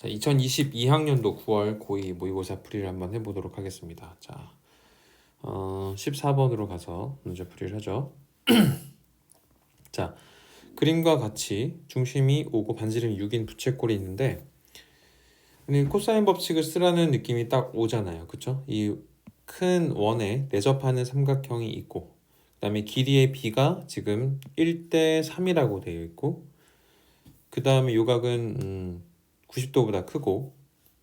자, 2022학년도 9월 고2 모의고사 풀이를 한번 해보도록 하겠습니다. 자, 14번으로 가서 문제 풀이를 하죠. 자, 그림과 같이 중심이 5고 반지름이 6인 부채꼴이 있는데 코사인 법칙을 쓰라는 느낌이 딱 오잖아요. 그쵸? 이 큰 원에 내접하는 삼각형이 있고 그 다음에 길이의 b가 지금 1대 3이라고 되어 있고 그 다음에 요각은 90도보다 크고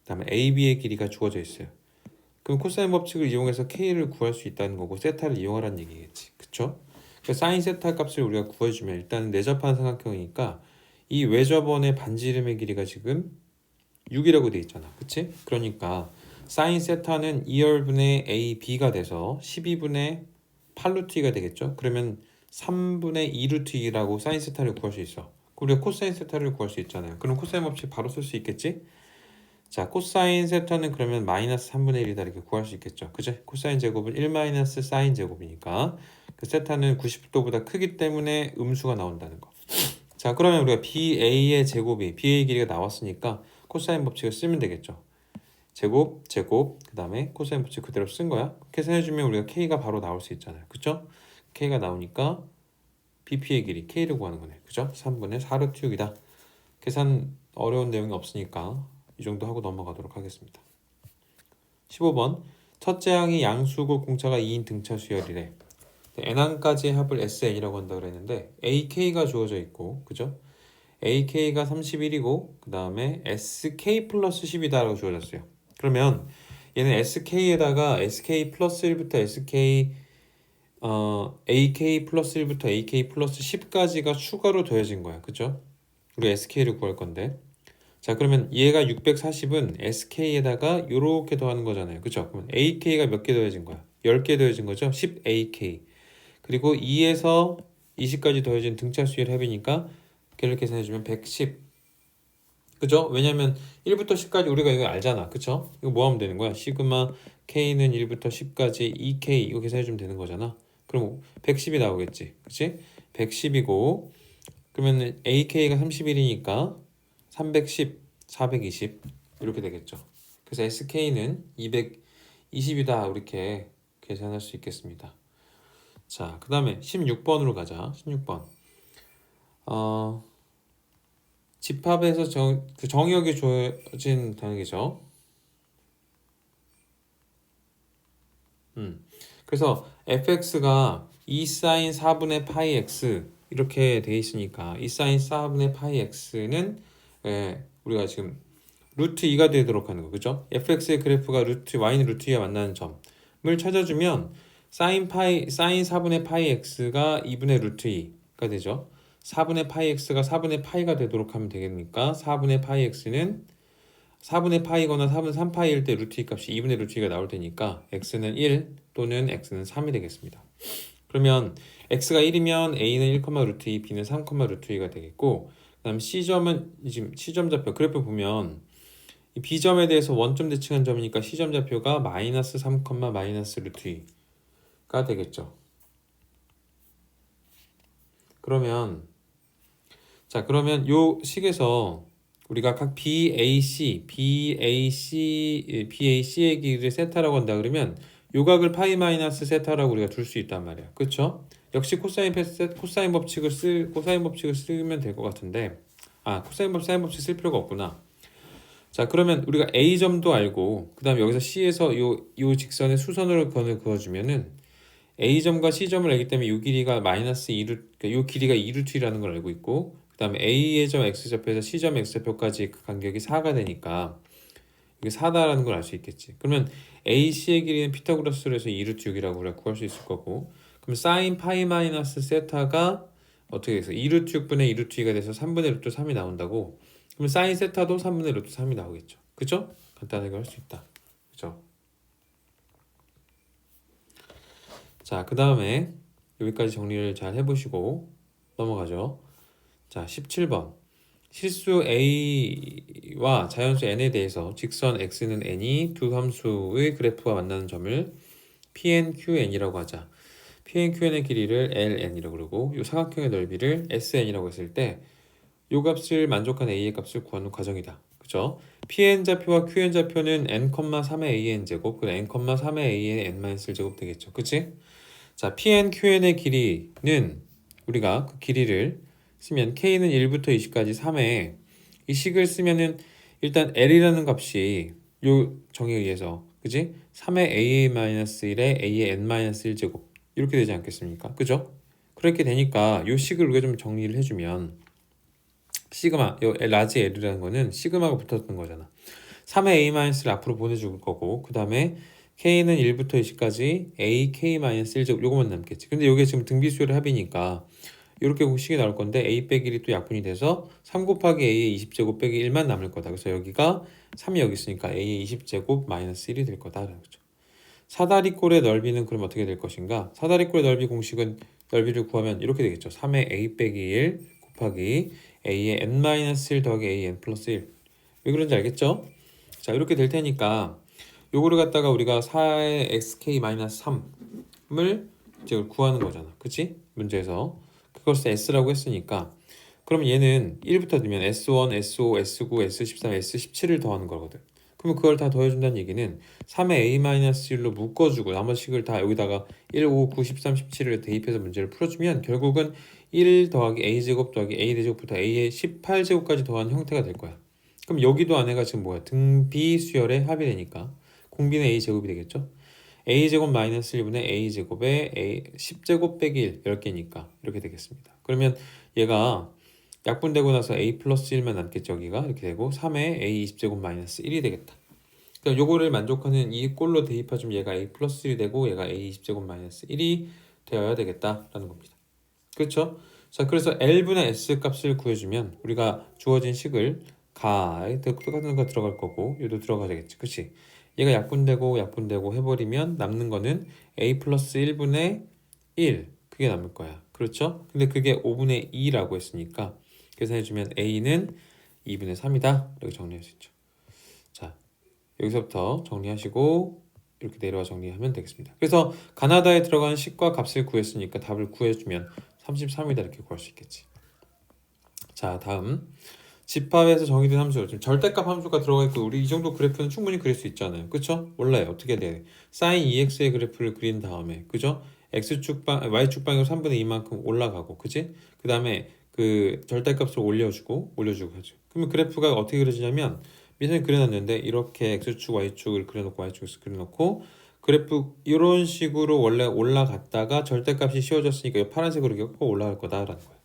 그 다음에 AB의 길이가 주어져 있어요. 그럼 코사인 법칙을 이용해서 K를 구할 수 있다는 거고 세타를 이용하라는 얘기겠지. 그쵸? 그러니까 사인 세타 값을 우리가 구해주면 일단 내접한 삼각형이니까 이 외접원의 반지름의 길이가 지금 6이라고 돼 있잖아. 그치? 그러니까 사인 세타는 2열분의 AB가 돼서 12분의 8루트 2가 되겠죠? 그러면 3분의 2루트 2라고 사인 세타를 구할 수 있어. 우리가 코사인 세타를 구할 수 있잖아요. 그럼 코사인 법칙 바로 쓸 수 있겠지? 자, 코사인 세타는 그러면 마이너스 3분의 1이다 이렇게 구할 수 있겠죠. 그죠? 코사인 제곱은 1 마이너스 사인 제곱이니까 그 세타는 90도보다 크기 때문에 음수가 나온다는 거. 자, 그러면 우리가 BA의 제곱이 BA의 길이가 나왔으니까 코사인 법칙을 쓰면 되겠죠. 제곱, 그 다음에 코사인 법칙 그대로 쓴 거야. 계산해주면 우리가 K가 바로 나올 수 있잖아요. 그쵸? K가 나오니까 BP의 길이 K를 구하는 거네. 그죠? 3분의 4루트 6이다. 계산 어려운 내용이 없으니까 이 정도 하고 넘어가도록 하겠습니다. 15번 첫째 항이 양수고 공차가 2인 등차 수열이래. n항까지의 합을 SN이라고 한다 그랬는데 AK가 주어져 있고 그죠? AK가 31이고 그 다음에 SK 플러스 10이다 라고 주어졌어요. 그러면 얘는 SK에다가 SK 플러스 1부터 SK AK 플러스 1부터 AK 플러스 10까지가 추가로 더해진 거야. 그죠? 우리 SK를 구할 건데 자 그러면 얘가 640은 SK에다가 요렇게 더하는 거잖아요. 그죠? 그러면 AK가 몇 개 더해진 거야? 10개 더해진 거죠? 10AK 그리고 2에서 20까지 더해진 등차 수열 합이니까 걔를 계산해주면 110 그죠? 왜냐면 1부터 10까지 우리가 이거 알잖아. 그쵸? 이거 뭐 하면 되는 거야? 시그마 K는 1부터 10까지 2K 이거 계산해주면 되는 거잖아. 그럼 110이 나오겠지. 그치? 110이고 그러면 AK가 31이니까 310, 420 이렇게 되겠죠. 그래서 SK는 220이다 이렇게 계산할 수 있겠습니다. 자, 그 다음에 16번으로 가자. 16번 집합에서 그 정의역이 주어진 단계죠. 그래서 fx가 2 사인 4분의 파이 x 이렇게 돼 있으니까 2 사인 4분의 파이 x는 우리가 지금 루트 2가 되도록 하는 거 그죠? fx의 그래프가 루트 y는 루트 2와 만나는 점을 찾아주면 사인 4분의 파이 x가 2분의 루트 2가 되죠. 4분의 파이 x가 4분의 파이가 되도록 하면 되겠니까 4분의 파이 x는 4분의 파이거나 4분의 3파이일 때 루트 2 값이 2분의 루트 2가 나올 테니까 x는 1 또는 x는 3이 되겠습니다. 그러면 x가 1이면 a는 1, 루트 2, b는 3, 루트 2가 되겠고 그 다음 C점은 지금 C점 좌표 그래프 보면 이 B점에 대해서 원점 대칭한 점이니까 C점 좌표가 마이너스 3, 마이너스 루트 2가 되겠죠. 그러면 요 식에서 우리가 각 BAC의 길이를 세타라고 한다 그러면 요 각을 파이 마이너스 세타라고 우리가 둘 수 있단 말이야. 그쵸? 역시 코사인 법칙을 쓰면 될 것 같은데 사인 법칙 쓸 필요가 없구나. 자 그러면 우리가 A점도 알고 그 다음에 여기서 C에서 요 직선의 수선을 그어주면은 A점과 C점을 알기 때문에 요 길이가 마이너스 2루트 그러니까 요 길이가 2루트라는 걸 알고 있고 그 다음에 A의 점 X좌표에서 C점 X좌표까지 그 간격이 4가 되니까 이게 4다라는 걸 알 수 있겠지. 그러면 AC의 길이는 피타고라스로 해서 2루트 6이라고 우리가 구할 수 있을 거고 그럼 사인 파이 마이너스 세타가 어떻게 돼서 2루트 6분의 2루트 2가 돼서 3분의 루트 3이 나온다고 그럼 사인 세타도 3분의 루트 3이 나오겠죠. 그죠? 간단하게 할 수 있다. 그죠? 자, 그 다음에 여기까지 정리를 잘 해보시고 넘어가죠. 자, 17번. 실수 a와 자연수 n에 대해서 직선 x는 n이 두 함수의 그래프와 만나는 점을 PNQN이라고 하자. PNQN의 길이를 LN이라고 그러고 이 삼각형의 넓이를 SN이라고 했을 때 요 값을 만족한 a의 값을 구하는 과정이다. 그죠? pn 좌표와 qn 좌표는 n, 3의 a의 n제곱, 그리고 n, 3의 a의 n-1제곱 되겠죠. 그치? 자, pn, qn의 길이는 우리가 그 길이를 쓰면 k는 1부터 20까지 3에 이 식을 쓰면은 일단 l이라는 값이 요 정의에 의해서 그지? 3의 a-1에 a의 n-1제곱 이렇게 되지 않겠습니까? 그죠? 그렇게 되니까 요 식을 우리가 좀 정리를 해주면 시그마, 요 라지 L이라는 거는 시그마가 붙었던 거잖아. 3의 A-를 앞으로 보내줄 거고 그 다음에 K는 1부터 20까지 A, K-1제곱 요거만 남겠지. 근데 요게 지금 등비수열의 합이니까 이렇게 공식이 나올 건데 A 빼기 1이 또 약분이 돼서 3 곱하기 A의 20제곱 빼기 1만 남을 거다. 그래서 여기가 3이 여기 있으니까 A의 20제곱 마이너스 1이 될 거다. 그렇죠. 사다리꼴의 넓이는 그럼 어떻게 될 것인가? 사다리꼴의 넓이 공식은 넓이를 구하면 이렇게 되겠죠. 3의 A 빼기 1 곱하기 A의 n-1 더하기 A n 플러스 1. 왜 그런지 알겠죠? 자, 이렇게 될 테니까 요거를 갖다가 우리가 4의 xk-3을 이제 구하는 거잖아. 그치? 문제에서. 그것을 s라고 했으니까 그럼 얘는 1부터 넣으면 s1, s5, s9, s13, s17을 더하는 거거든. 그러면 그걸 다 더해준다는 얘기는 3의 a-1로 묶어주고 나머지 식을 다 여기다가 1, 5, 9, 13, 17을 대입해서 문제를 풀어주면 결국은 1 더하기 a제곱 더하기 a제곱부터 a의 18제곱까지 더한 형태가 될 거야. 그럼 여기도 안에가 지금 뭐야? 등비수열의 합이 되니까 공비는 a제곱이 되겠죠? a제곱 마이너스 1분의 a제곱에 a 10제곱 빼기 1, 10개니까 이렇게 되겠습니다. 그러면 얘가 약분되고 나서 a 플러스 1만 남겠죠. 여기가 이렇게 되고 3에 a 20제곱 마이너스 1이 되겠다. 그러니까 요거를 만족하는 이 꼴로 대입하면 얘가 a 플러스 1이 되고 얘가 a 20제곱 마이너스 1이 되어야 되겠다라는 겁니다. 그렇죠? 자, 그래서 L분의 S 값을 구해주면 우리가 주어진 식을 똑같은 거 들어갈 거고 얘도 들어가야 되겠지. 그치? 얘가 약분되고 해버리면 남는 거는 A 플러스 1분의 1 그게 남을 거야. 그렇죠? 근데 그게 5분의 2라고 했으니까 계산해주면 A는 2분의 3이다. 이렇게 정리할 수 있죠. 자, 여기서부터 정리하시고 이렇게 내려와 정리하면 되겠습니다. 그래서 가나다에 들어가는 식과 값을 구했으니까 답을 구해주면 33이다 이렇게 구할 수 있겠지. 자, 다음 집합에서 정의된 함수 지금 절대값 함수가 들어가 있고 우리 이 정도 그래프는 충분히 그릴 수 있잖아요. 그쵸? 몰라요. 어떻게 돼? sin 2x의 그래프를 그린 다음에 그죠? y축방으로 3분의 2만큼 올라가고 그치? 그 다음에 그 절대값을 올려주고 하죠. 그러면 그래프가 어떻게 그려지냐면 미선이 그려놨는데 이렇게 x축 y축을 그려놓고 y축을 그려놓고 그래프 이런 식으로 원래 올라갔다가 절대값이 씌워졌으니까 이 파란색으로 꼭 올라갈 거다라는 거예요.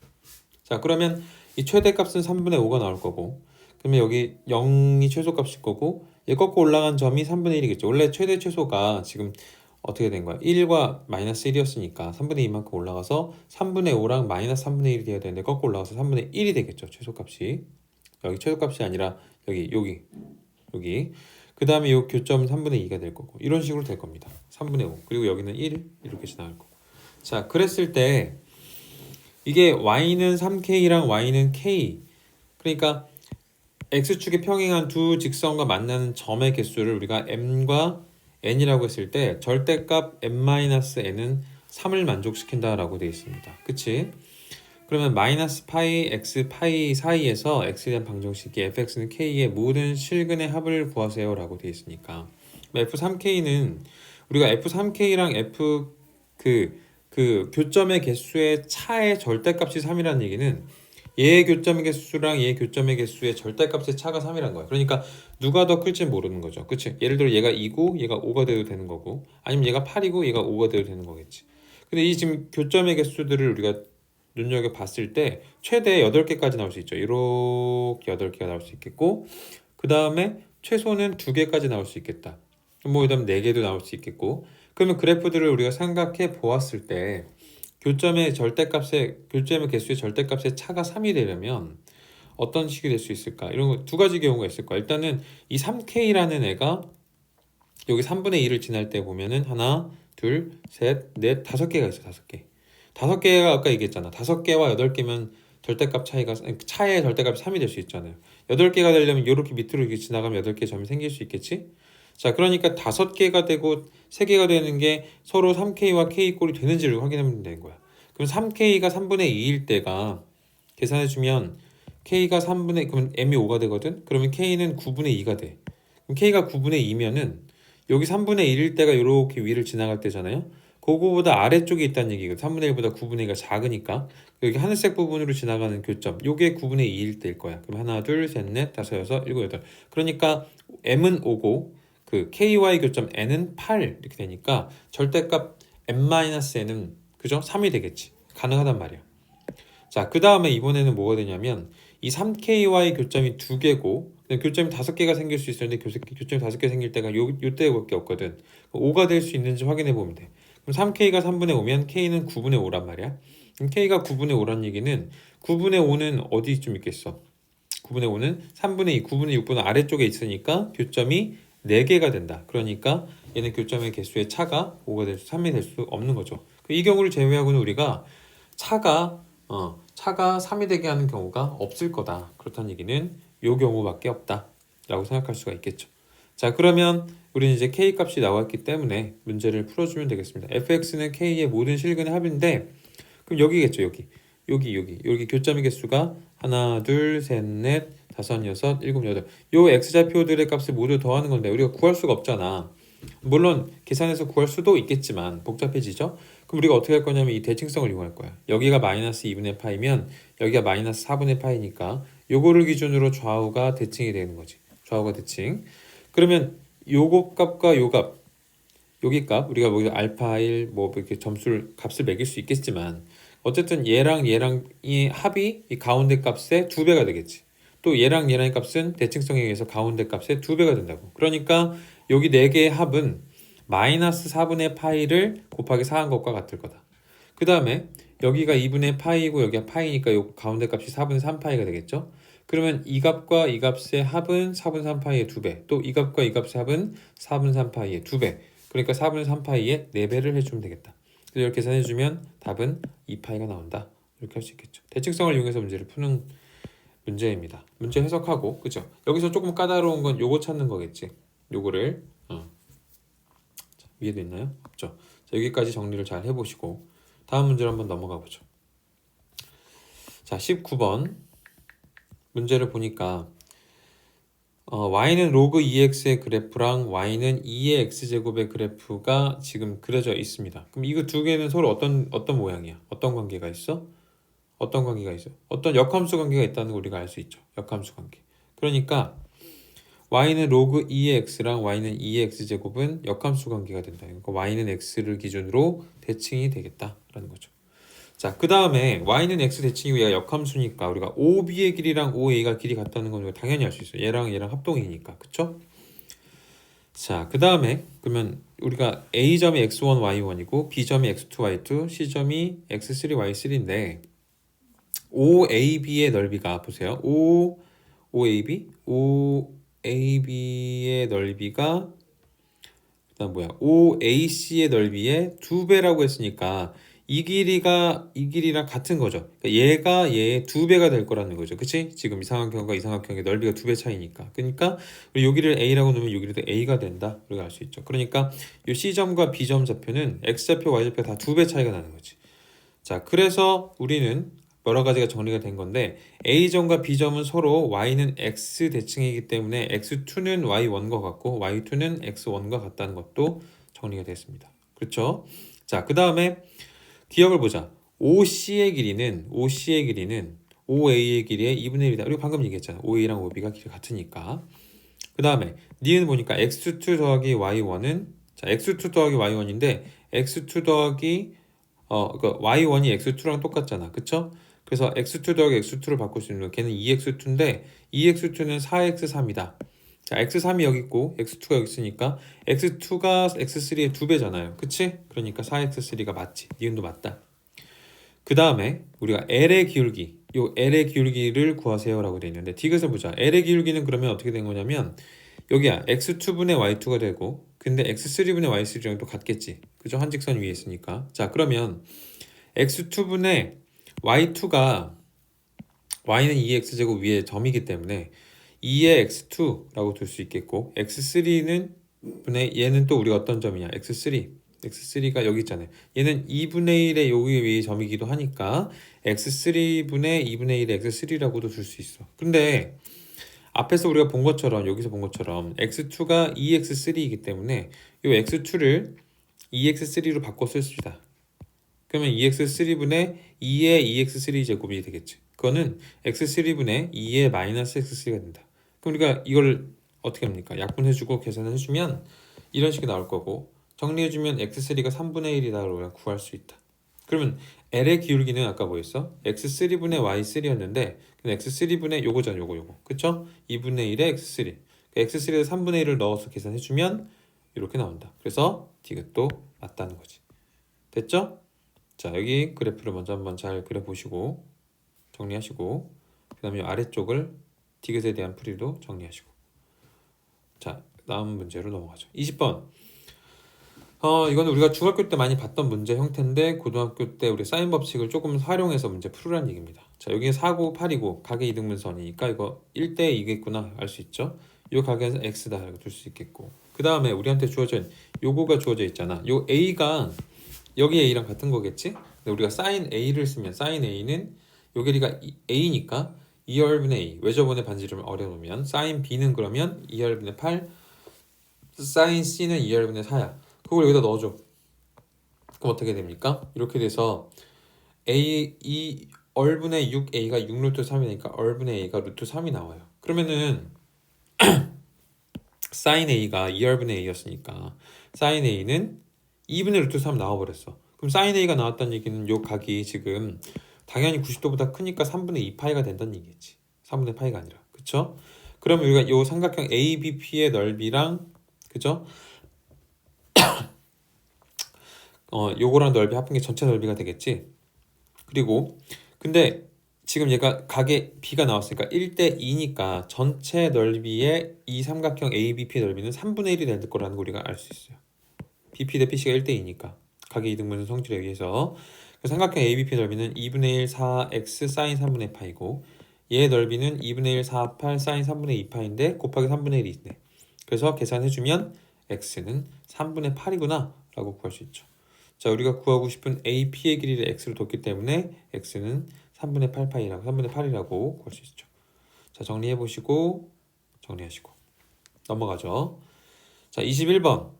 자, 그러면 이 최대값은 3분의 5가 나올 거고 그러면 여기 0이 최소값일 거고 얘 꺾고 올라간 점이 3분의 1이겠죠. 원래 최대 최소가 지금 어떻게 된 거야? 1과 마이너스 1이었으니까 3분의 2만큼 올라가서 3분의 5랑 마이너스 3분의 1이 돼야 되는데 꺾고 올라가서 3분의 1이 되겠죠. 최소값이. 여기 최소값이 아니라 여기 그 다음에 이 교점은 3분의 2가 될 거고 이런 식으로 될 겁니다. 3분의 5 그리고 여기는 1 이렇게 지나갈 거고 자, 그랬을 때 이게 y는 3k랑 y는 k 그러니까 x축에 평행한 두 직선과 만나는 점의 개수를 우리가 m과 n이라고 했을 때 절대값 m-n은 3을 만족시킨다 라고 되어 있습니다. 그치? 그러면 마이너스 파이 x 파이 사이에서 x에 대한 방정식이 fx는 k의 모든 실근의 합을 구하세요 라고 되어 있으니까 f3k는 우리가 f3k랑 f 그 교점의 개수의 차의 절대값이 3이라는 얘기는 얘의 교점의 개수랑 얘의 교점의 개수의 절대값의 차가 3이라는 거야. 그러니까 누가 더 클지 모르는 거죠. 그치? 예를 들어 얘가 2고 얘가 5가 돼도 되는 거고 아니면 얘가 8이고 얘가 5가 돼도 되는 거겠지. 근데 이 지금 교점의 개수들을 우리가 눈여겨 봤을 때 최대 8개까지 나올 수 있죠. 이렇게 8개가 나올 수 있겠고 그 다음에 최소는 2개까지 나올 수 있겠다. 뭐 그다음 4개도 나올 수 있겠고 그러면 그래프들을 우리가 생각해 보았을 때 교점의 개수의 절대값의 차가 3이 되려면 어떤 식이 될 수 있을까? 이런 거 두 가지 경우가 있을 거야. 일단은 이 3K라는 애가 여기 3분의 2를 지날 때 보면은 하나, 둘, 셋, 넷, 5개가 있어. 5개. 5개가 아까 얘기했잖아. 5개와 8개면 절대값 차의 절대값이 3이 될 수 있잖아요. 8개가 되려면 이렇게 밑으로 이렇게 지나가면 8개 점이 생길 수 있겠지? 자, 그러니까 5개가 되고 3개가 되는 게 서로 3K와 K 꼴이 되는지를 확인하면 되는 거야. 그럼 3K가 3분의 2일 때가 계산해주면 K가 3분의 그러면 M이 5가 되거든. 그러면 K는 9분의 2가 돼. 그럼 K가 9분의 2면은 여기 3분의 1일 때가 이렇게 위를 지나갈 때잖아요. 그거보다 아래쪽에 있다는 얘기고 3분의 1보다 9분의 2가 작으니까 여기 하늘색 부분으로 지나가는 교점 요게 9분의 2일 때일 거야. 그럼 하나 둘 셋 넷 다섯 여섯 일곱 여덟. 그러니까 M은 5고 그 KY 교점 N은 8 이렇게 되니까 절대값 M-N은 그죠? 3이 되겠지. 가능하단 말이야. 자, 그 다음에 이번에는 뭐가 되냐면 이 3KY 교점이 2개고 교점이 5개가 생길 수 있었는데 교점이 5개 생길 때가 요때밖에 없거든. 5가 될 수 있는지 확인해 보면 돼. 그럼 3K가 3분의 5면 K는 9분의 5란 말이야. 그럼 K가 9분의 5란 얘기는 9분의 5는 어디쯤 있겠어? 9분의 5는 3분의 2, 9분의 6분의 아래쪽에 있으니까 교점이 4개가 된다. 그러니까 얘는 교점의 개수의 차가 5가 될 수, 3이 될 수 없는 거죠. 이 경우를 제외하고는 우리가 차가 3이 되게 하는 경우가 없을 거다. 그렇다는 얘기는 요 경우밖에 없다 라고 생각할 수가 있겠죠. 자, 그러면 우리는 이제 K 값이 나왔기 때문에 문제를 풀어주면 되겠습니다. fx는 K의 모든 실근의 합인데 그럼 여기겠죠. 여기 교점의 개수가 하나 둘 셋 넷 다섯 여섯 일곱 여덟 요 x좌표들의 값을 모두 더하는 건데 우리가 구할 수가 없잖아. 물론 계산해서 구할 수도 있겠지만 복잡해지죠. 그럼 우리가 어떻게 할 거냐면 이 대칭성을 이용할 거야. 여기가 마이너스 2분의 파이면 여기가 마이너스 4분의 파이니까 요거를 기준으로 좌우가 대칭이 되는 거지. 좌우가 대칭. 그러면 요거 값과 요 값, 여기 값 우리가 뭐 알파 1 뭐 이렇게 점수를 값을 매길 수 있겠지만 어쨌든 얘랑의 합이 이 가운데 값의 2배가 되겠지. 또 얘랑의 값은 대칭성에 의해서 가운데 값의 2배가 된다고. 그러니까 여기 4개의 합은 마이너스 4분의 파이를 곱하기 4한 것과 같을 거다. 그 다음에 여기가 2분의 파이고 여기가 파이니까 요 가운데 값이 4분의 3파이가 되겠죠. 그러면 이 값과 이 값의 합은 4분의 3파이의 2배, 또 이 값과 이 값의 합은 4분의 3파이의 2배. 그러니까 4분의 3파이의 4배를 해주면 되겠다. 그래서 이렇게 계산해주면 답은 2파이가 나온다. 이렇게 할 수 있겠죠. 대칭성을 이용해서 문제를 푸는 문제입니다. 문제 해석하고, 그죠? 여기서 조금 까다로운 건 요거 찾는 거겠지. 요거를 자, 위에도 있나요? 없죠. 자, 여기까지 정리를 잘 해보시고 다음 문제로 한번 넘어가 보죠. 자, 19번 문제를 보니까 y는 로그 2x의 그래프랑 y는 2의 x제곱의 그래프가 지금 그려져 있습니다. 그럼 이거 두 개는 서로 어떤 모양이야? 어떤 관계가 있어? 어떤 관계가 있어? 어떤 역함수 관계가 있다는 걸 우리가 알 수 있죠. 역함수 관계. 그러니까 y는 로그 2의 x랑 y는 2의 x제곱은 역함수 관계가 된다. 그러니까 y는 x를 기준으로 대칭이 되겠다라는 거죠. 자, 그 다음에 y는 x 대칭이고 얘가 역함수니까 우리가 OB의 길이랑 OA가 길이 같다는 건 당연히 알 수 있어요. 얘랑 합동이니까. 그쵸? 자, 그 다음에 그러면 우리가 A점이 x1, y1이고 B점이 x2, y2, C점이 x3, y3인데 OAB의 넓이가 보세요. OAB의 넓이가 그다음 뭐야? OAC의 넓이의 2배라고 했으니까 이 길이랑 같은 거죠. 그러니까 얘가 얘의 2배가 될 거라는 거죠. 그치? 지금 이삼각형과 이삼각형의 넓이가 2배 차이니까. 그러니까 여기를 A라고 놓으면 여기도 A가 된다. 우리가 알 수 있죠. 그러니까 이 C점과 B점 좌표는 X좌표, Y좌표 다 2배 차이가 나는 거지. 자, 그래서 우리는 여러 가지가 정리가 된 건데 A점과 B점은 서로 Y는 X 대칭이기 때문에 X2는 Y1과 같고 Y2는 X1과 같다는 것도 정리가 됐습니다. 그렇죠? 자, 그 다음에 기억을 보자. OC의 길이는 OA의 길이의 2분의 1이다. 우리가 방금 얘기했잖아. OA랑 OB가 길이 같으니까. 그 다음에 니은 보니까 X2 더하기 Y1은 자, X2 더하기 Y1인데 X2 더하기 그러니까 Y1이 X2랑 똑같잖아. 그쵸? 그래서 X2 더하기 X2를 바꿀 수 있는 거 걔는 2X2인데 2X2는 4X3이다. 자, X3이 여기 있고 X2가 여기 있으니까 X2가 X3의 2배잖아요. 그치? 그러니까 4X3가 맞지. 니은도 맞다. 그 다음에 우리가 L의 기울기 요 L의 기울기를 구하세요 라고 되어 있는데 디귿을 보자. L의 기울기는 그러면 어떻게 된 거냐면 여기야 X2분의 Y2가 되고 근데 X3분의 Y3랑 또 같겠지. 그죠? 한 직선 위에 있으니까. 자, 그러면 X2분의 Y2가 Y는 2X제곱 위에 점이기 때문에 2의 X2라고 둘 수 있겠고 X3는 분의 얘는 또 우리가 어떤 점이냐 X3 x3가 여기 있잖아요. 얘는 2분의 1의 여기 위의 점이기도 하니까 x3분의 2분의 1의 x3라고도 줄 수 있어. 근데 앞에서 우리가 본 것처럼 여기서 본 것처럼 x2가 2x3이기 때문에 이 x2를 2x3로 바꿔 쓸수있다. 그러면 2x3분의 2의 2x3 제곱이 되겠지. 그거는 x3분의 2의 마이너스 x3가 된다. 그럼 우리가 이걸 어떻게 합니까? 약분해주고 계산해주면 이런 식이 나올 거고, 정리해주면 x3가 3분의 1이다라고 구할 수 있다. 그러면 L의 기울기는 아까 뭐였어? x3분의 y3였는데 x3분의 요거잖아, 요거 그쵸? 2분의 1의 x3, x3에서 3분의 1을 넣어서 계산해주면 이렇게 나온다. 그래서 디귿도 맞다는 거지. 됐죠? 자, 여기 그래프를 먼저 한번 잘 그려보시고 정리하시고, 그 다음에 아래쪽을 디귿에 대한 풀이도 정리하시고. 자, 다음 문제로 넘어가죠. 20번. 이거는 우리가 중학교 때 많이 봤던 문제 형태인데 고등학교 때 우리 사인 법칙을 조금 활용해서 문제 풀으라는 얘기입니다. 자, 여기 4고 8이고 가계 이등분선이니까 이거 1대 2겠구나 알 수 있죠. 이 가계는 x다 이렇게 둘 수 있겠고, 그 다음에 우리한테 주어진 요거가 주어져 있잖아. 요 a가 여기 a랑 같은 거겠지. 근데 우리가 sin a를 쓰면 sin a는 요 길이가 a니까 2열분의 a, 외접원의 반지름을 어려놓으면 sin b는 그러면 2열분의 8, sin c는 2열분의 4야. 그걸 여기다 넣어줘. 그럼 어떻게 됩니까? 이렇게 돼서 a 2 얼분의 6a가 6 루트 3이니까 얼분의 a가 루트 3이 나와요. 그러면은 sin a가 2얼분의 a였으니까 sin a는 2분의 루트 3 나와버렸어. 그럼 sin a가 나왔다는 얘기는 요 각이 지금 당연히 90도보다 크니까 3분의 2 파이가 된다는 얘기겠지. 3분의 파이가 아니라. 그쵸? 그러면 우리가 요 삼각형 ABP의 넓이랑, 그죠? 요거랑 넓이 합한 게 전체 넓이가 되겠지. 그리고 근데 지금 얘가 각의 B가 나왔으니까 1대 2니까 전체 넓이의 이 삼각형 ABP 넓이는 3분의 1이 될 거라는 거 우리가 알 수 있어요. BP 대 PC가 1대 2니까 각의 이등분선 성질에 의해서 그 삼각형 ABP 넓이는 2분의 1 4x 사인 3분의 파이고, 얘의 넓이는 2분의 1 4 8 사인 3분의 2파인데 곱하기 3분의 1이 있네. 그래서 계산해주면 x는 3분의 8이구나 라고 구할 수 있죠. 자, 우리가 구하고 싶은 AP의 길이를 x로 뒀기 때문에 x는 3분의 8파이라고 3분의 8이라고 구할 수 있죠. 자, 정리해보시고 정리하시고 넘어가죠. 자, 21번.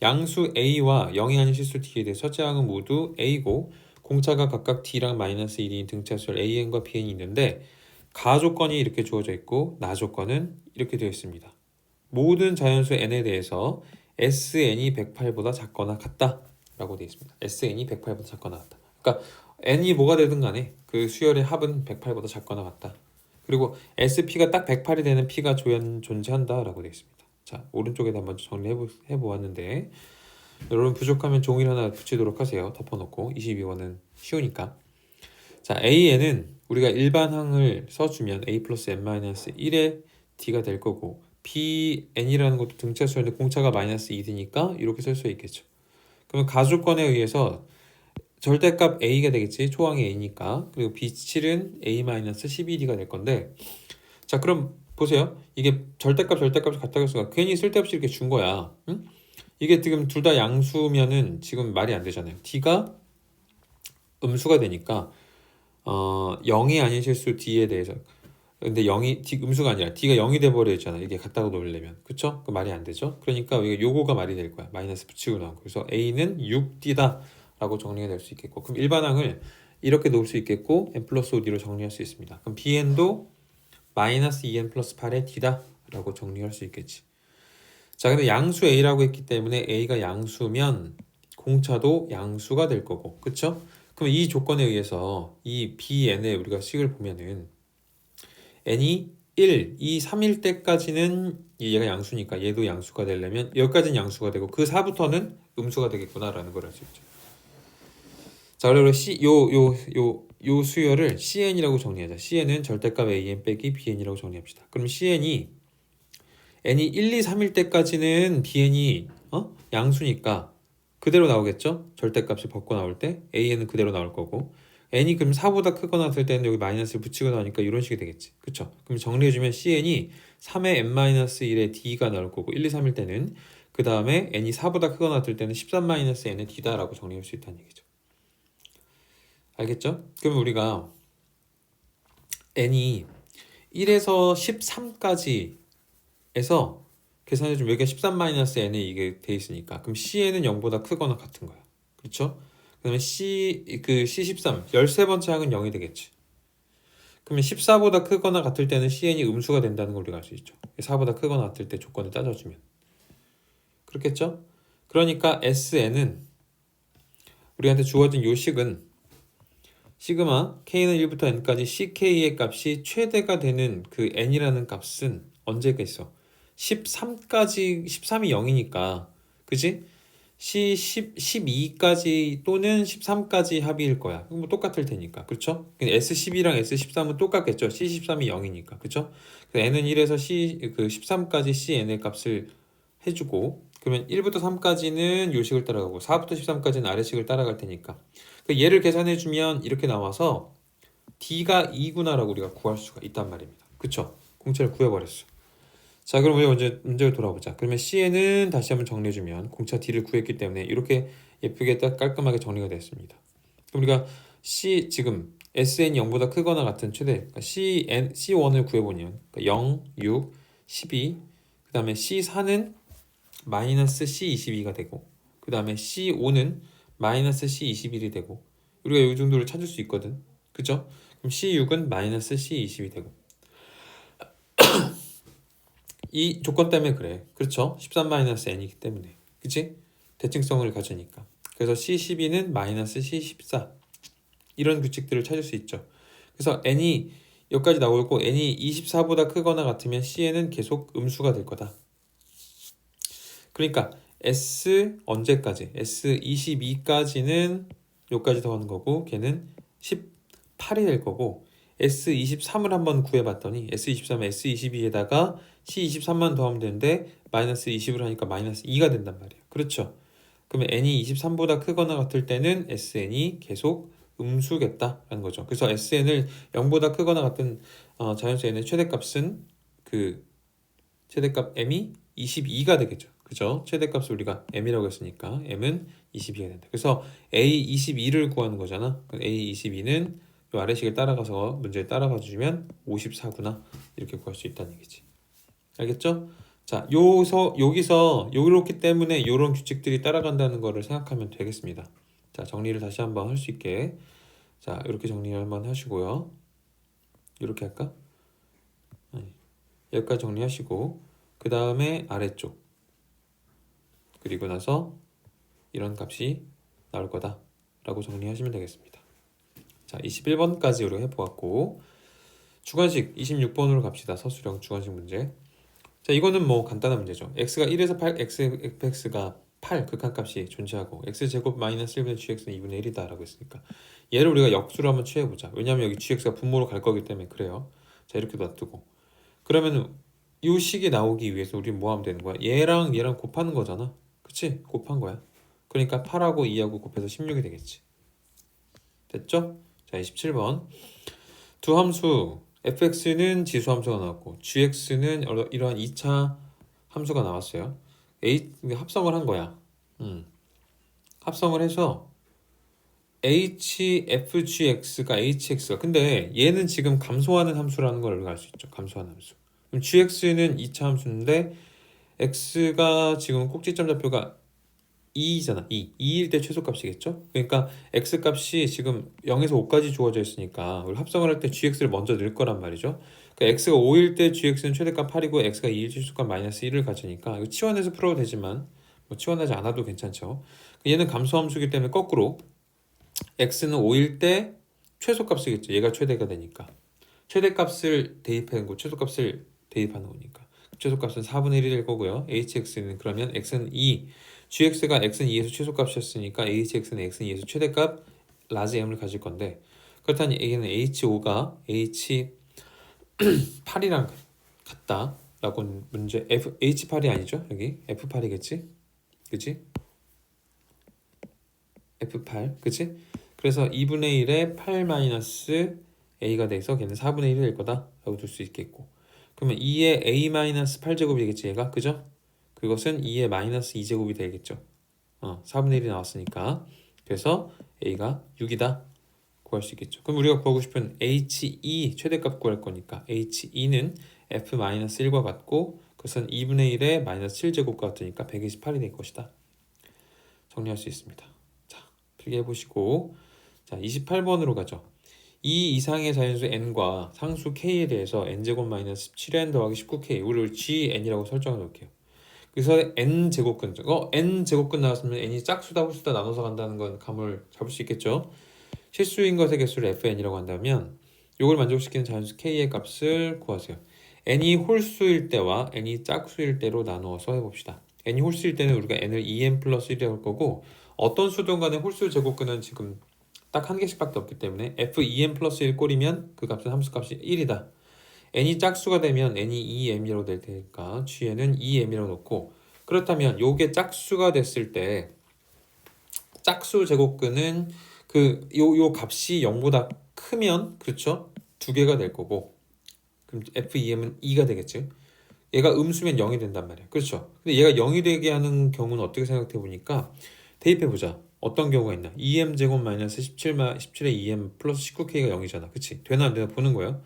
양수 a와 0이 아닌 실수 d에 대해 첫째 항은 모두 a고 공차가 각각 d랑 마이너스 1인 등차수열 an과 bn이 있는데 가조건이 이렇게 주어져 있고 나조건은 이렇게 되어 있습니다. 모든 자연수 n에 대해서 sn이 108보다 작거나 같다 라고 되어 있습니다. sn이 108보다 작거나 같다. 그러니까 n이 뭐가 되든 간에 그 수열의 합은 108보다 작거나 같다. 그리고 sp가 딱 108이 되는 p가 존재한다 라고 되어 있습니다. 자, 오른쪽에다 한번 정리해보았는데 여러분 부족하면 종이를 하나 붙이도록 하세요. 덮어놓고 22번은 쉬우니까. 자, an은 우리가 일반항을 써주면 a 플러스 n-1의 d가 될 거고, bn이라는 것도 등차수였는데 공차가 마이너스 2d니까 이렇게 쓸 수 있겠죠. 그러면 가조건에 의해서 절대값 a가 되겠지. 초항이 a니까. 그리고 b7은 a-12d가 될 건데, 자, 그럼 보세요. 이게 절대값을 갖다 줬으니까 괜히 쓸데없이 이렇게 준 거야. 응? 이게 지금 둘 다 양수면은 지금 말이 안 되잖아요. d가 음수가 되니까 0이 아닌 실수 d에 대해서, 근데 0이 d 음수가 아니라 d가 0이 돼버려 있잖아. 이게 같다고 놓으려면, 그쵸? 그 말이 안 되죠. 그러니까 이게 요거가 말이 될 거야. 마이너스 붙이고 나오고. 그래서 a는 6d다 라고 정리가 될 수 있겠고, 그럼 일반항을 이렇게 놓을 수 있겠고 n 플러스 5d로 정리할 수 있습니다. 그럼 bn도 마이너스 2n 플러스 8의 d다 라고 정리할 수 있겠지. 자, 근데 양수 a라고 했기 때문에 a가 양수면 공차도 양수가 될 거고, 그쵸? 그럼 이 조건에 의해서 이 bn의 우리가 식을 보면은 n이 1, 2, 3일 때까지는 얘가 양수니까 얘도 양수가 되려면 여기까지는 양수가 되고 그 4부터는 음수가 되겠구나 라는 걸 알 수 있죠. 자, 그리고 요 수열을 cn이라고 정리하자. cn은 절대값 an 빼기 bn이라고 정리합시다. 그럼 cn이 n이 1, 2, 3일 때까지는 bn이 양수니까 그대로 나오겠죠? 절대값이 벗고 나올 때 an은 그대로 나올 거고, n이 그럼 4보다 크거나 했을 때는 여기 마이너스를 붙이고 나오니까 이런 식이 되겠지. 그쵸? 그럼 정리해주면 cn이 3의 n-1의 d가 나올 거고 1, 2, 3일 때는, 그 그 다음에 n이 4보다 크거나 같을 때는 13-n은 d다 라고 정리할 수 있다는 얘기죠. 알겠죠? 그러면 우리가 n이 1에서 13까지에서 계산해주면 여기가 13-n에 이게 돼 있으니까 그럼 cn은 0보다 크거나 같은 거야. 그렇죠? 그다음에 C13 13번째 항은 0이 되겠지. 그러면 14보다 크거나 같을 때는 cn이 음수가 된다는 걸 우리가 알 수 있죠. 4보다 크거나 같을 때 조건을 따져주면 그렇겠죠? 그러니까 SN은 우리한테 주어진 요식은 시그마 k는 1부터 n까지 ck의 값이 최대가 되는 그 n이라는 값은 언제가 있어? 13까지 13이 0이니까 그지? C10, 12까지 또는 13까지 합의일 거야. 뭐 똑같을 테니까. 그렇죠? S12랑 S13은 똑같겠죠. C13이 0이니까. 그렇죠? n은 1에서 13까지 CN의 값을 해주고 그러면 1부터 3까지는 요식을 따라가고 4부터 13까지는 아래식을 따라갈 테니까 얘를 계산해주면 이렇게 나와서 D가 2구나 라고 우리가 구할 수가 있단 말입니다. 그쵸? 공차를 구해버렸어. 자, 그럼 우리 먼저 문제를 돌아보자. 그러면 C에는 다시 한번 정리해주면 공차 D를 구했기 때문에 이렇게 예쁘게 딱 깔끔하게 정리가 됐습니다. 그럼 우리가 지금 SN이 0보다 크거나 같은 최대 그러니까 C1을 구해보면 그러니까 0, 6, 12 그 다음에 C4는 마이너스 C22가 되고 그 다음에 C5는 마이너스 C21이 되고 우리가 이 정도를 찾을 수 있거든. 그죠? 그럼 C6은 마이너스 C20이 되고 이 조건 때문에 그래. 그렇죠? 13-n이기 때문에. 그치? 대칭성을 가지니까. 그래서 C12는 마이너스 C14 이런 규칙들을 찾을 수 있죠. 그래서 n이 여기까지 나오고 n이 24보다 크거나 같으면 C에는 계속 음수가 될 거다. 그러니까 S 언제까지? S22까지는 여기까지 더하는 거고 걔는 18이 될 거고 S23을 한번 구해봤더니 S23에 S22에다가 C23만 더하면 되는데 마이너스 20을 하니까 마이너스 2가 된단 말이에요. 그렇죠? 그러면 n이 23보다 크거나 같을 때는 SN이 계속 음수겠다라는 거죠. 그래서 SN을 0보다 크거나 같은 자연수 n의 최대값은 그 최대값 m이 22가 되겠죠. 그죠? 최대값을 우리가 m이라고 했으니까 m은 22가 된다. 그래서 A22를 구하는 거잖아. A22는 이 아래식을 따라가서 문제를 따라가 주면 54구나 이렇게 구할 수 있다는 얘기지. 알겠죠? 자, 여기서 이렇기 때문에 이런 규칙들이 따라간다는 거를 생각하면 되겠습니다. 자, 정리를 다시 한번 할 수 있게 자, 이렇게 정리를 한번 하시고요. 이렇게 할까? 아니, 여기까지 정리하시고 그 다음에 아래쪽 그리고 나서 이런 값이 나올 거다 라고 정리하시면 되겠습니다. 자, 21번까지 우리가 해보았고 주관식 26번으로 갑시다. 서술형 주관식 문제. 자, 이거는 뭐 간단한 문제죠. x가 1에서 8, fx가 8 극한값이 존재하고 x제곱 마이너스 1분의 gx는 2분의 1이다 라고 했으니까 얘를 우리가 역수로 한번 취해보자. 왜냐하면 여기 gx가 분모로 갈 거기 때문에 그래요. 자, 이렇게 놔두고 그러면 이 식이 나오기 위해서 우리 뭐 하면 되는 거야? 얘랑 얘랑 곱하는 거잖아. 그치? 곱한 거야. 그러니까 8하고 2하고 곱해서 16이 되겠지. 됐죠? 자, 27번 두 함수 fx는 지수 함수가 나왔고 gx는 이러한 2차 함수가 나왔어요. 합성을 한 거야. 합성을 해서 hfgx가 hx가 근데 얘는 지금 감소하는 함수라는 걸 우리가 알 수 있죠. 감소하는 함수. 그럼 gx는 2차 함수인데 x가 지금 꼭지점 좌표가 2잖아. 2일 때 최소값이겠죠? 그러니까 x값이 지금 0에서 5까지 주어져 있으니까 우리 합성을 할 때 gx를 먼저 넣을 거란 말이죠. 그러니까 x가 5일 때 gx는 최대값 8이고 x가 2일 때 최소값 마이너스 1을 가지니까 이거 치환해서 풀어도 되지만 뭐 치환하지 않아도 괜찮죠. 얘는 감소함수기 때문에 거꾸로 x는 5일 때 최소값이겠죠. 얘가 최대가 되니까 최대값을 대입하는 거 최소값을 대입하는 거니까 최소값은 4분의 1이 될 거고요. hx는 그러면 x는 2 gx가 x는 2에서 최소값이었으니까 hx는 x는 2에서 최대값 라지 m을 가질 건데 그렇다니 얘는 h5가 h8이랑 같다 라고 문제 h8이 아니죠 여기 f8이겠지 그치 f8 그치 그래서 2분의 1에 8 마이너스 a가 돼서 걔는 4분의 1이 될 거다 라고 둘 수 있겠고 그러면 2에 a 마이너스 8제곱이겠지 얘가 그죠 그것은 2의 마이너스 2제곱이 되겠죠. 4분의 1이 나왔으니까. 그래서 a가 6이다 구할 수 있겠죠. 그럼 우리가 구하고 싶은 he 최대값 구할 거니까 he는 f-1과 같고 그것은 2분의 1의 마이너스 7제곱과 같으니까 128이 될 것이다. 정리할 수 있습니다. 자, 필기해보시고 자 28번으로 가죠. 이 이상의 자연수 n과 상수 k에 대해서 n제곱 마이너스 17n 더하기 19k 우리를 gn이라고 설정해 놓을게요. 그래서 n제곱근 n제곱근 나왔으면 n이 짝수다 홀수다 나눠서 간다는 건 감을 잡을 수 있겠죠. 실수인 것의 개수를 fn이라고 한다면 이걸 만족시키는 자연수 k의 값을 구하세요. n이 홀수일 때와 n이 짝수일 때로 나누어서 해봅시다. n이 홀수일 때는 우리가 n을 2n 플러스 1이라고 할 거고 어떤 수든 간에 홀수 제곱근은 지금 딱 한 개씩밖에 없기 때문에 f2n 플러스 1 꼴이면 그 값은 함수값이 1이다. n이 짝수가 되면 n이 2m이라고 될 테니까 gn은 2m이라고 놓고 그렇다면 요게 짝수가 됐을 때 짝수 제곱근은 요 값이 0보다 크면 그렇죠? 두 개가 될 거고 그럼 f2m은 2가 되겠죠. 얘가 음수면 0이 된단 말이야. 그렇죠? 근데 얘가 0이 되게 하는 경우는 어떻게 생각해 보니까 대입해 보자. 어떤 경우가 있나? 2m 제곱 마이너스 17의 2m 플러스 19k가 0이잖아. 그치? 되나 안 되나 보는 거예요.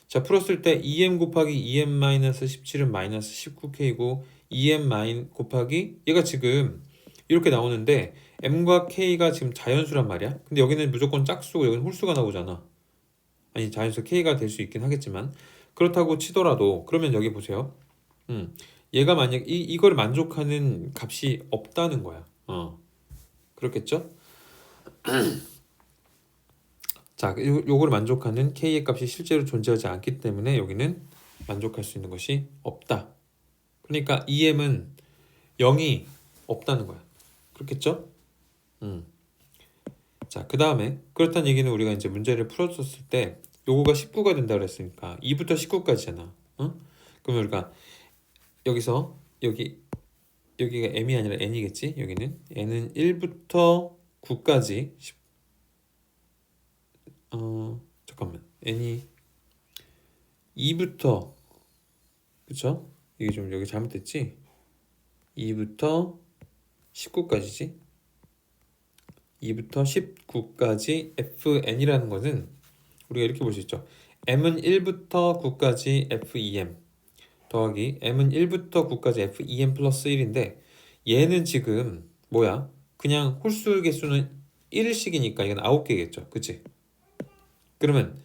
자, 풀었을 때 2m 곱하기 2m 마이너스 17은 마이너스 19k고 2m 곱하기 얘가 지금 이렇게 나오는데 m과 k가 지금 자연수란 말이야. 근데 여기는 무조건 짝수고 여기는 홀수가 나오잖아. 아니 자연수 k가 될 수 있긴 하겠지만 그렇다고 치더라도 그러면 여기 보세요. 얘가 만약 이걸 만족하는 값이 없다는 거야. 그렇겠죠? 자, 요걸 만족하는 k의 값이 실제로 존재하지 않기 때문에 여기는 만족할 수 있는 것이 없다. 그러니까 2m은 0이 없다는 거야. 그렇겠죠? 자, 그 다음에 그렇다는 얘기는 우리가 이제 문제를 풀었을 때 요거가 19가 된다 그랬으니까 2부터 19까지잖아. 그러면 우리가 여기서 여기가 m이 아니라 n이겠지? 여기는 n은 1부터 9까지 잠깐만 n이 2부터 그쵸? 이게 좀 여기 잘못됐지? 2부터 19까지지? 2부터 19까지 fn이라는 것은 우리가 이렇게 볼 수 있죠. m은 1부터 9까지 f2m 더하기 m은 1부터 9까지 f2m 플러스 1인데 얘는 지금 뭐야? 그냥 홀수 개수는 1일씩이니까 이건 9개겠죠. 그치? 그러면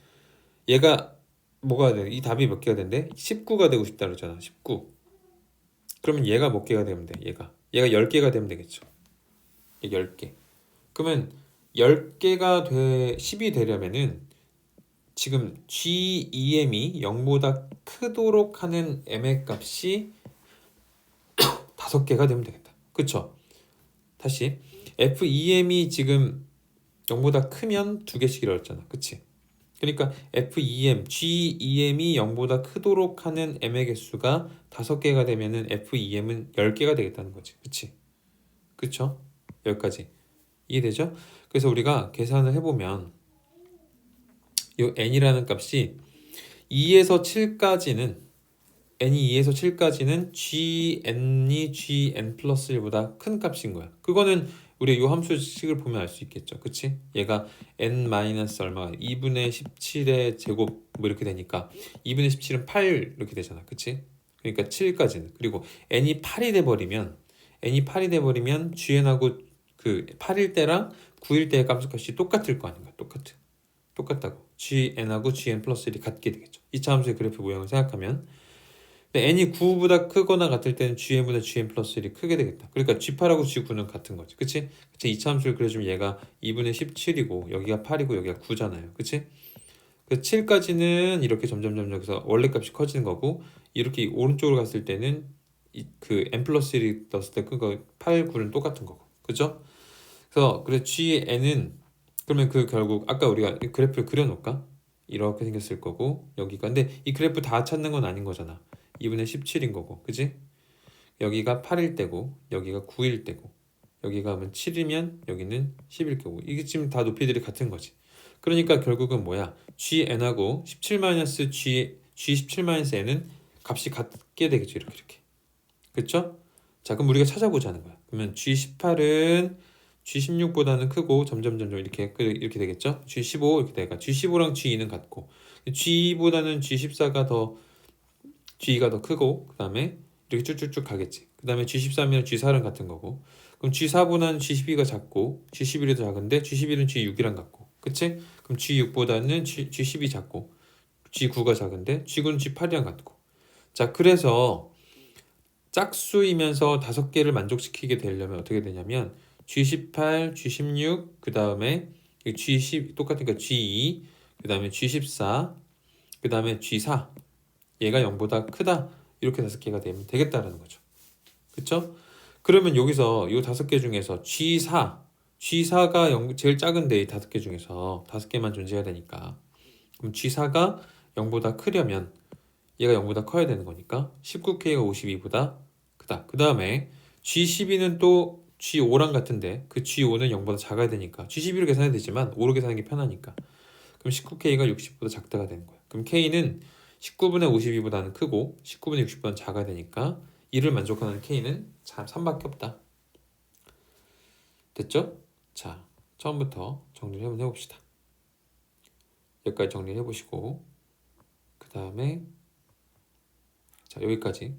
얘가 뭐가 돼? 이 답이 몇 개가 된대? 19가 되고 싶다 그러잖아. 19. 그러면 얘가 몇 개가 되면 돼? 얘가 10개가 되면 되겠죠. 얘 10개. 그러면 10개가 10이 되려면은 지금 GEM이 0보다 크도록 하는 M의 값이 5개가 되면 되겠다. 그쵸? 다시 FEM이 지금 0보다 크면 2개씩이라고 했잖아. 그치? 그러니까 FEM, GEM이 0보다 크도록 하는 M의 개수가 5개가 되면은 FEM은 10개가 되겠다는 거지. 그치? 그쵸? 여기까지. 이해되죠? 그래서 우리가 계산을 해보면 이 n이라는 값이 2에서 7까지는 n이 2에서 7까지는 gn이 gn 플러스 1보다 큰 값인 거야. 그거는 우리 이 함수식을 보면 알 수 있겠죠. 그치? 얘가 n 마이너스 얼마가 2분의 17의 제곱 뭐 이렇게 되니까 2분의 17은 8 이렇게 되잖아. 그치? 그러니까 7까지는. 그리고 n이 8이 돼버리면 gn하고 그 8일 때랑 9일 때의 값값이 똑같을 거 아닌가. 똑같다고. gn하고 gn 플러스 1이 같게 되겠죠. 2차 함수의 그래프 모양을 생각하면 근데 n이 9보다 크거나 같을 때는 gn보다 gn 플러스 1이 크게 되겠다. 그러니까 g8하고 g9는 같은 거지. 그치? 2차 함수를 그려주면 얘가 2분의 17이고 여기가 8이고 여기가 9잖아요. 그치? 그 7까지는 이렇게 점점 여기서 원래 값이 커지는 거고 이렇게 오른쪽으로 갔을 때는 그 n 플러스 1이 넣었을 때 그거 8, 9는 똑같은 거고. 그죠? 그래서 gn은 그러면 그 결국 아까 우리가 그래프를 그려놓을까? 이렇게 생겼을 거고 여기가 근데 이 그래프 다 찾는 건 아닌 거잖아. 2분의 17인 거고 그지? 여기가 8일 때고 여기가 9일 때고 여기가 하면 7이면 여기는 10일 거고 이게 지금 다 높이들이 같은 거지. 그러니까 결국은 뭐야? gn하고 17-g17-n은 값이 같게 되겠죠. 이렇게 그쵸? 자, 그럼 우리가 찾아보자는 거야. 그러면 G18은 G16보다는 크고 점점 이렇게 되겠죠? G15 이렇게 되니까 G15랑 G2는 같고 G2보다는 G14가 더 G가 더 크고 그 다음에 이렇게 쭉쭉쭉 가겠지. 그 다음에 G13이랑 G4랑 같은 거고 그럼 G4보다는 G12가 작고 G11이 더 작은데 G11은 G6이랑 같고 그치? 그럼 G6보다는 G10이 작고 G9가 작은데 G9는 G8이랑 같고 자 그래서 짝수이면서 5개를 만족시키게 되려면 어떻게 되냐면 G18, G16, 그 다음에 G10 똑같으니까 G2, 그 다음에 G14, 그 다음에 G4 얘가 0보다 크다 이렇게 5개가 되면 되겠다라는 거죠. 그쵸? 그러면 여기서 이 5개 중에서 G4가 제일 작은데 이 5개 중에서 5개만 존재해야 되니까 그럼 G4가 0보다 크려면 얘가 0보다 커야 되는 거니까 19K가 52보다 크다. 그 다음에 G12는 또 G5랑 같은데 그 G5는 0보다 작아야 되니까 G12로 계산해도 되지만 5로 계산하는 게 편하니까 그럼 19K가 60보다 작다가 되는 거야. 그럼 K는 19분의 52보다는 크고 19분의 60보다는 작아야 되니까 이를 만족하는 K는 참 3밖에 없다. 됐죠? 자, 처음부터 정리를 한번 해봅시다. 여기까지 정리를 해보시고 그 다음에 자 여기까지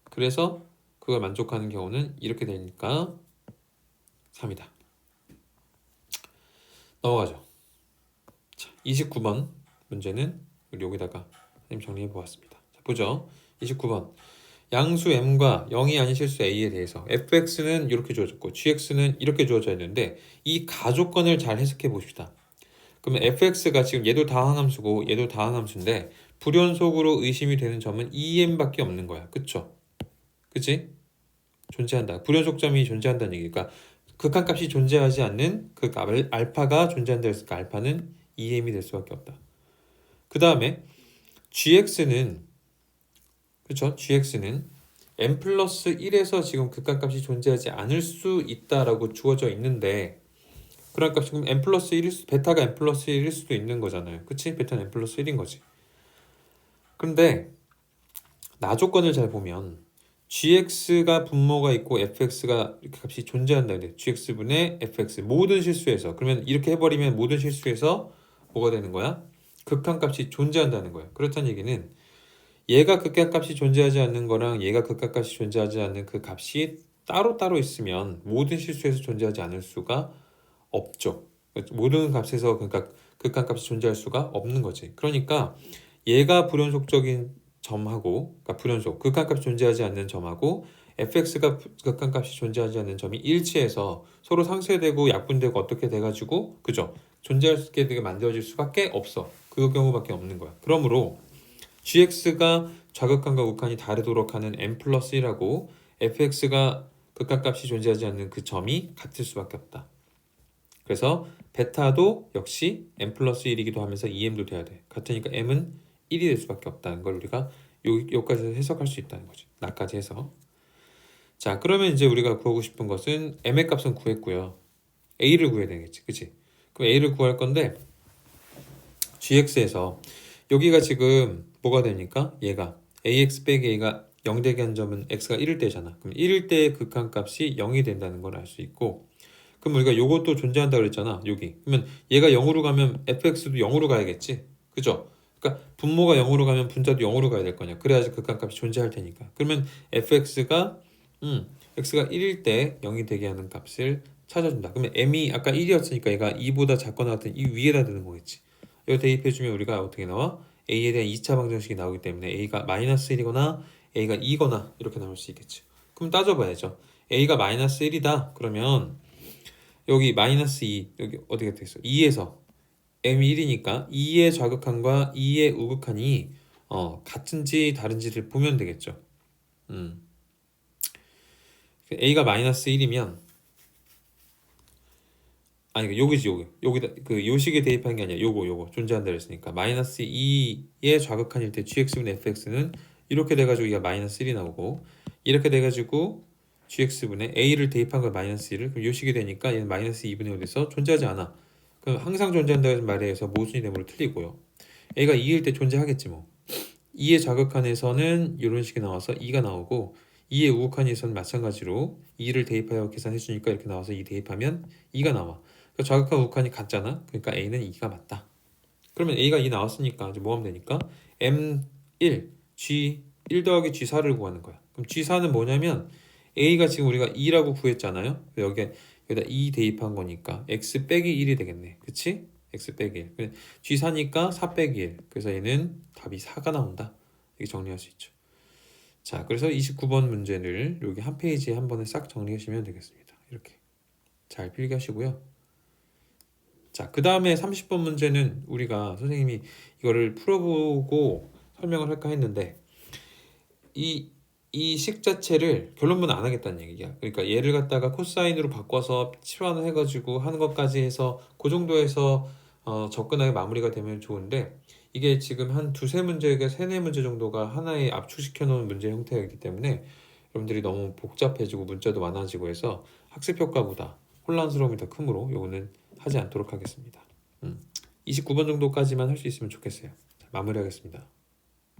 그래서 그걸 만족하는 경우는 이렇게 되니까 3이다. 넘어가죠. 자, 29번 문제는 우리 여기다가 선생님 정리해 보았습니다. 자, 보죠. 29번 양수 m과 0이 아닌 실수 a에 대해서 fx는 이렇게 주어졌고 gx는 이렇게 주어져 있는데 이 가조건을 잘 해석해 봅시다. 그러면 fx가 지금 얘도 다항함수고 얘도 다항함수인데 불연속으로 의심이 되는 점은 2m밖에 없는 거야. 그쵸? 그치? 존재한다. 불연속점이 존재한다는 얘기니까 극한값이 존재하지 않는 그 알파가 존재한다 했으니까 알파는 2m이 될 수밖에 없다. 그 다음에 gx는 그렇죠? gx는 m 플러스 1에서 지금 극한값이 존재하지 않을 수 있다라고 주어져 있는데 그런 값이 그럼 m 플러스 1일 베타가 m 플러스 1일 수도 있는 거잖아요. 그치? 베타는 m 플러스 1인 거지. 그런데 나조건을 잘 보면 gx가 분모가 있고 fx가 이렇게 값이 존재한다. 근데 gx분의 fx 모든 실수에서 그러면 이렇게 해버리면 모든 실수에서 뭐가 되는 거야? 극한값이 존재한다는 거야. 그렇다는 얘기는 얘가 극한값이 존재하지 않는 거랑 얘가 극한값이 존재하지 않는 그 값이 따로따로 있으면 모든 실수에서 존재하지 않을 수가 없죠. 모든 값에서 그러니까 극한값이 존재할 수가 없는 거지. 그러니까 얘가 불연속적인 점하고 그러니까 불연속 극한값이 존재하지 않는 점하고 fx가 극한값이 존재하지 않는 점이 일치해서 서로 상쇄되고 약분되고 어떻게 돼가지고 그죠? 존재할 수 있게 되게 만들어질 수밖에 없어. 그 경우밖에 없는 거야. 그러므로 gx가 좌극한과 우극한이 다르도록 하는 m 플러스 1하고 fx가 극한값이 존재하지 않는 그 점이 같을 수밖에 없다. 그래서 베타도 역시 m 플러스 1이기도 하면서 2m도 돼야 돼. 같으니까 m은 1이 될 수밖에 없다는 걸 우리가 여기까지 해석할 수 있다는 거지. 나까지 해서. 자, 그러면 이제 우리가 구하고 싶은 것은 m의 값은 구했고요. a를 구해야 되겠지. 그치? 그럼 a를 구할 건데 gx에서 여기가 지금 뭐가 되니까 얘가 ax 빼기 a가 0 되게 한 점은 x가 1일 때잖아. 그럼 1일 때의 극한값이 0이 된다는 걸 알 수 있고 그럼 우리가 요것도 존재한다 그랬잖아. 여기. 그러면 얘가 0으로 가면 fx도 0으로 가야겠지. 그죠? 그러니까 분모가 0으로 가면 분자도 0으로 가야 될 거냐. 그래야지 극한값이 존재할 테니까. 그러면 fx가 x가 1일 때 0이 되게 하는 값을 찾아준다. 그러면 m이 아까 1이었으니까 얘가 2보다 작거나 같은 이 위에다 드는 거겠지. 이거 대입해주면 우리가 어떻게 나와? a에 대한 2차 방정식이 나오기 때문에 a가 마이너스 1이거나 a가 2거나 이렇게 나올 수 있겠지. 그럼 따져봐야죠. a가 마이너스 1이다. 그러면 여기 마이너스 2 여기 어디가 되겠어? 2에서 m이 1이니까 2의 좌극한과 2의 우극한이 같은지 다른지를 보면 되겠죠. a가 마이너스 1이면 아니 여기지 여기다 그 요식에 대입한 게 아니라 요거 존재한다 그랬으니까 마이너스 2의 좌극한일 때 gx분의 fx는 이렇게 돼가지고 이게 마이너스 1이 나오고 이렇게 돼가지고 gx분의 a를 대입한 거 마이너스 1을 그럼 요식이 되니까 얘는 마이너스 2분의 1에서 존재하지 않아. 그럼 항상 존재한다는 말에 의해서 모순이 되므로 틀리고요. a가 2일 때 존재하겠지 뭐. 2의 좌극한에서는 이런 식이 나와서 2가 나오고 2의 우극한에서는 마찬가지로 2를 대입하여 계산해 주니까 이렇게 나와서 2 대입하면 2가 나와. 그러니까 좌극한 우극한이 같잖아. 그러니까 A는 2가 맞다. 그러면 A가 2 나왔으니까 이제 뭐 하면 되니까 M1, G1 더하기 G4를 구하는 거야. 그럼 G4는 뭐냐면 A가 지금 우리가 2라고 구했잖아요. 여기다 2 대입한 거니까 X 빼기 1이 되겠네. 그치? X 빼기 1. G4니까 4 빼기 1. 그래서 얘는 답이 4가 나온다. 이렇게 정리할 수 있죠. 자, 그래서 29번 문제를 여기 한 페이지에 한 번에 싹 정리하시면 되겠습니다. 이렇게 잘 필기하시고요. 자, 그 다음에 30번 문제는 우리가 선생님이 이거를 풀어보고 설명을 할까 했는데 이 식 자체를 결론문 안 하겠다는 얘기야. 그러니까 얘를 갖다가 코사인으로 바꿔서 치환을 해가지고 하는 것까지 해서 그 정도에서 접근하게 마무리가 되면 좋은데 이게 지금 한 두세 문제가 세네 문제 정도가 하나에 압축시켜 놓은 문제 형태이기 때문에 여러분들이 너무 복잡해지고 문자도 많아지고 해서 학습 효과보다 혼란스러움이 더 크므로 요거는 하지 않도록 하겠습니다. 29번 정도까지만 할 수 있으면 좋겠어요. 자, 마무리하겠습니다.